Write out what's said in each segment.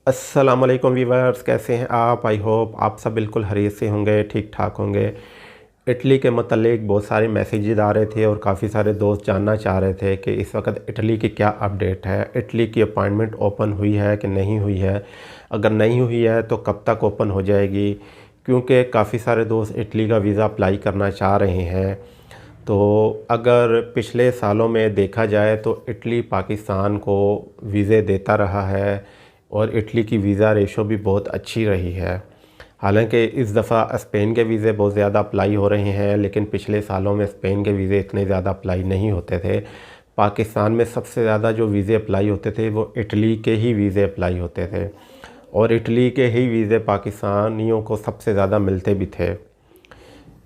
अस्सलामुअलैकुम वीवर्स, कैसे हैं आप? आई होप आप सब बिल्कुल खैरियत से होंगे, ठीक ठाक होंगे। इटली के मतलब बहुत सारे मैसेजेस आ रहे थे और काफ़ी सारे दोस्त जानना चाह रहे थे कि इस वक्त इटली की क्या अपडेट है, इटली की अपॉइंटमेंट ओपन हुई है कि नहीं हुई है, अगर नहीं हुई है तो कब तक ओपन हो जाएगी, क्योंकि काफ़ी सारे दोस्त इटली का वीज़ा अप्लाई करना चाह रहे हैं। तो अगर पिछले सालों में देखा जाए तो इटली पाकिस्तान को वीज़े देता रहा है और इटली की वीज़ा रेशो भी बहुत अच्छी रही है। हालांकि इस दफ़ा स्पेन के वीज़े बहुत ज़्यादा अप्लाई हो रहे हैं, लेकिन पिछले सालों में स्पेन के वीज़े इतने ज़्यादा अप्लाई नहीं होते थे। पाकिस्तान में सबसे ज़्यादा जो वीज़े अप्लाई होते थे वो इटली के ही वीज़े अप्लाई होते थे और इटली के ही वीज़े पाकिस्तानियों को सबसे ज़्यादा मिलते भी थे।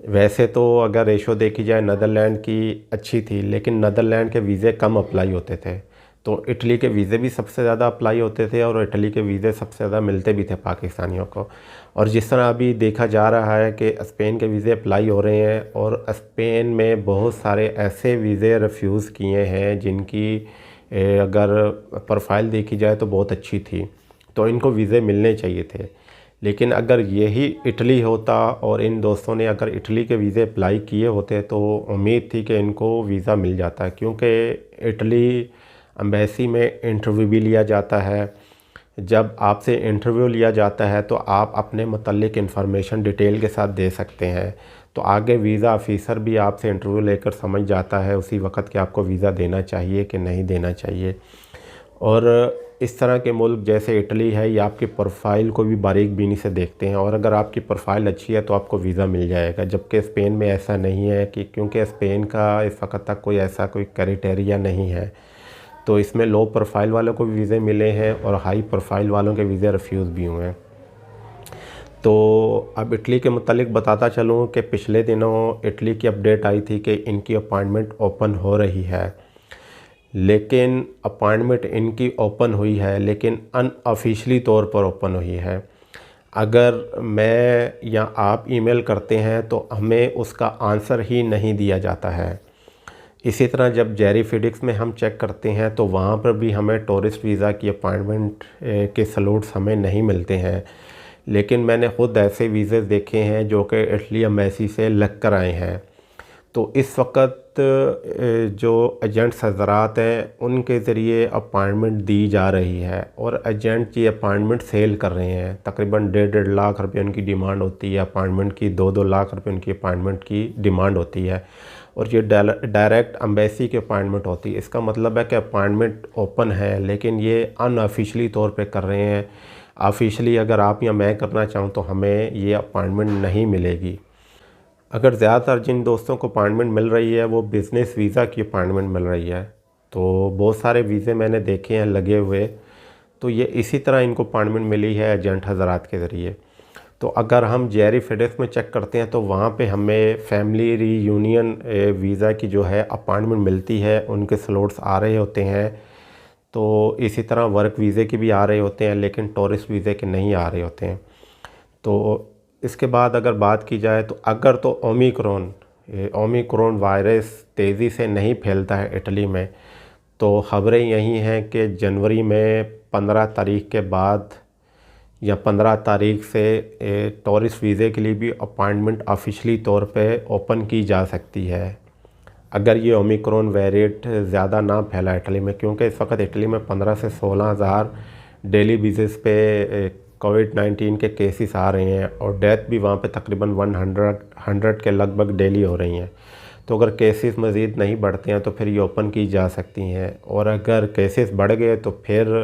वैसे तो अगर रेशो देखी जाए नीदरलैंड की अच्छी थी, लेकिन नीदरलैंड के वीज़े कम अप्लाई होते थे, तो इटली के वीज़े भी सबसे ज़्यादा अप्लाई होते थे और इटली के वीज़े सबसे ज़्यादा मिलते भी थे पाकिस्तानियों को। और जिस तरह अभी देखा जा रहा है कि स्पेन के वीज़े अप्लाई हो रहे हैं और स्पेन में बहुत सारे ऐसे वीज़े रिफ्यूज़ किए हैं जिनकी अगर प्रोफाइल देखी जाए तो बहुत अच्छी थी, तो इनको वीज़े मिलने चाहिए थे। लेकिन अगर यही इटली होता और इन दोस्तों ने अगर इटली के वीज़े अप्लाई किए होते तो उम्मीद थी कि इनको वीज़ा मिल जाता, क्योंकि इटली एम्बेसी में इंटरव्यू भी लिया जाता है। जब आपसे इंटरव्यू लिया जाता है तो आप अपने मुतल्लिक इन्फॉर्मेशन डिटेल के साथ दे सकते हैं, तो आगे वीज़ा ऑफ़िसर भी आपसे इंटरव्यू लेकर समझ जाता है उसी वक्त कि आपको वीज़ा देना चाहिए कि नहीं देना चाहिए। और इस तरह के मुल्क जैसे इटली है, ये आपकी प्रोफाइल को भी बारीक बीनी से देखते हैं और अगर आपकी प्रोफाइल अच्छी है तो आपको वीज़ा मिल जाएगा, जबकि स्पेन में ऐसा नहीं है कि क्योंकि स्पेन का इस वक्त तक कोई ऐसा कोई क्राइटेरिया नहीं है। तो इसमें लो प्रोफाइल वालों को भी वीज़े मिले हैं और हाई प्रोफाइल वालों के वीज़े रिफ्यूज़ भी हुए हैं। तो अब इटली के मुतालिक बताता चलूँ कि पिछले दिनों इटली की अपडेट आई थी कि इनकी अपॉइंटमेंट ओपन हो रही है, लेकिन अपॉइंटमेंट इनकी ओपन हुई है लेकिन अनऑफिशियली तौर पर ओपन हुई है। अगर मैं या आप ईमेल करते हैं तो हमें उसका आंसर ही नहीं दिया जाता है। इसी तरह जब जेरी फिडिक्स में हम चेक करते हैं तो वहाँ पर भी हमें टूरिस्ट वीज़ा की अपॉइंटमेंट के स्लॉट्स हमें नहीं मिलते हैं। लेकिन मैंने ख़ुद ऐसे वीज़े देखे हैं जो कि इटली एम्बेसी से लग कर आए हैं। तो इस वक्त जो एजेंट्स हज़रात हैं उनके ज़रिए अपॉइंटमेंट दी जा रही है और एजेंट ये अपॉइंटमेंट सेल कर रहे हैं। तकरीबन 1.5 लाख रुपये उनकी डिमांड होती है अपॉइंटमेंट की, 2-2 लाख रुपये उनकी अपॉइंटमेंट की डिमांड होती है और ये डायरेक्ट एम्बेसी की अपॉइंटमेंट होती है। इसका मतलब है कि अपॉइंटमेंट ओपन है लेकिन ये अनऑफिशियली तौर पे कर रहे हैं। ऑफिशियली अगर आप या मैं करना चाहूँ तो हमें ये अपॉइंटमेंट नहीं मिलेगी। अगर ज़्यादातर जिन दोस्तों को अपॉइंटमेंट मिल रही है वो बिज़नेस वीज़ा की अपॉइंटमेंट मिल रही है, तो बहुत सारे वीज़े मैंने देखे हैं लगे हुए, तो ये इसी तरह इनको अपॉइंटमेंट मिली है एजेंट हज़रात के ज़रिए। तो अगर हम जेरी फिडिक्स में चेक करते हैं तो वहाँ पे हमें फैमिली रीयूनियन वीज़ा की जो है अपॉइंटमेंट मिलती है, उनके स्लॉट्स आ रहे होते हैं। तो इसी तरह वर्क वीज़े के भी आ रहे होते हैं लेकिन टूरिस्ट वीज़े के नहीं आ रहे होते हैं। तो इसके बाद अगर बात की जाए तो अगर तो ओमिक्रॉन वायरस तेज़ी से नहीं फैलता है इटली में, तो ख़बरें यही हैं कि जनवरी में 15 तारीख के बाद या 15 तारीख से टूरिस्ट वीज़े के लिए भी अपॉइंटमेंट ऑफिशियली तौर पे ओपन की जा सकती है, अगर ये ओमिक्रॉन वेरिएंट ज़्यादा ना फैला इटली में, क्योंकि इस वक्त इटली में 15 से 16 हज़ार डेली बेसिस पे कोविड-19 के केसेस आ रहे हैं और डेथ भी वहाँ पे तकरीबन 100 के लगभग डेली हो रही हैं। तो अगर केसेस मज़ीद नहीं बढ़ते हैं तो फिर ये ओपन की जा सकती हैं और अगर केसेस बढ़ गए तो फिर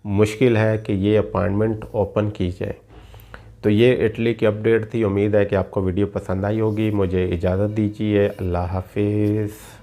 मुश्किल है कि ये अपॉइंटमेंट ओपन की जाए। तो ये इटली की अपडेट थी। उम्मीद है कि आपको वीडियो पसंद आई होगी। मुझे इजाज़त दीजिए। अल्लाह हाफिज़।